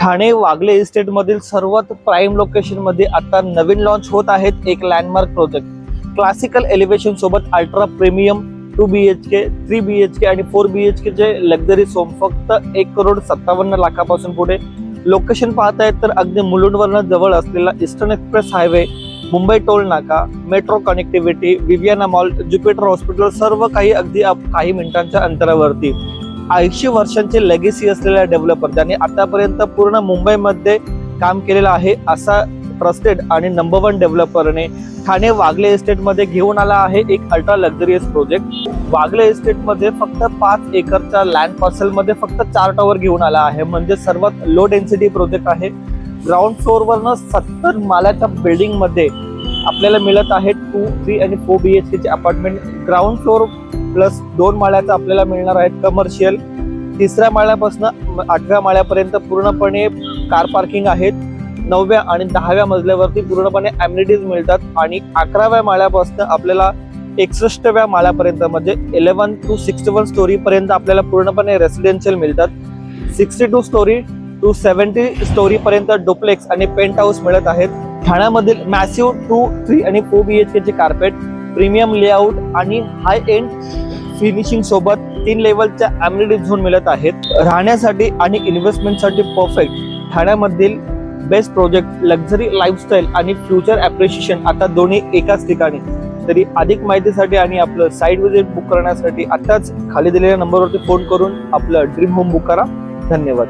ठाणे वागले estate मधील सर्वात prime location मध्ये आता नवीन लॉन्च होत आहेत एक लँडमार्क प्रोजेक्ट. क्लासिकल एलिव्हेशन सोबत अल्ट्रा प्रीमियम 2 BHK, 3 BHK आणि 4 BHK चे लक्झरी होम फक्त 1,57,00,000 पुढे. लोकेशन पाहतायत तर अगदी मुलुंडवरून जवळ असलेला Eastern Express Highway, Mumbai toll नाका, metro connectivity, Viviana Mall, Jupiter Hospital सर्व काही अगदी काही मिनिटांच्या अंतरावरती. 80 वर्षांची लेगेसी असलेला डेव्हलपर ज्याने आतापर्यंत पूर्ण मुंबईमध्ये काम केलेलं आहे असा ट्रस्टेड आणि नंबर 1 डेव्हलपरने ठाणे वागले इस्टेट मध्ये घेऊन आला आहे एक अल्ट्रा लक्झरियस प्रोजेक्ट. वागले इस्टेट मध्ये फक्त 5 एकरच्या लँड पार्सल मध्ये फक्त 4 टॉवर घेऊन आला आहे. म्हणजे सर्वात लो डेन्सिटी प्रोजेक्ट आहे. ग्राउंड फ्लोअर वरनं 70 माळ्याच्या बिल्डिंग मध्ये आपल्याला मिळत आहे 2, 3 आणि 4 BHK चे अपार्टमेंट. ग्राउंड फ्लोअर प्लस 2 माळ्याचा आपल्याला मिळणार आहेत कमर्शियल. 3ऱ्या माळ्यापासून 8व्या माळ्यापर्यंत पूर्णपणे कार पार्किंग आहेत. 9व्या आणि 10व्या मजल्यावरती पूर्णपणे अम्युनिटीज मिळतात आणि 11व्या माळ्यापासून आपल्याला 61व्या माळ्यापर्यंत म्हणजे 11 to 61 स्टोरी पर्यंत आपल्याला पूर्णपणे रेसिडेन्शियल मिळतात. 62 स्टोरी टू 70 स्टोरी पर्यंत डुप्लेक्स आणि पेंट हाऊस मिळत आहेत. ठाण्यामधील मॅसिव्ह 2, 3 आणि 4 BHK चे कार्पेट, प्रीमियम लेआउट आणि हाय एंड फिनिशिंग सोबत 3 लेवलच्या अम्युनिटी झोन मिळत आहेत. राहण्यासाठी आणि इन्व्हेस्टमेंटसाठी परफेक्ट. ठाण्यामधील बेस्ट प्रोजेक्ट, लक्झरी लाईफस्टाईल आणि फ्युचर अप्रिशिएशन आता दोन्ही एकाच ठिकाणी. तरी अधिक माहितीसाठी आणि आपलं साईट व्हिजिट बुक करण्यासाठी आताच खाली दिलेल्या नंबरवरती फोन करून आपलं ड्रीम होम बुक करा. धन्यवाद.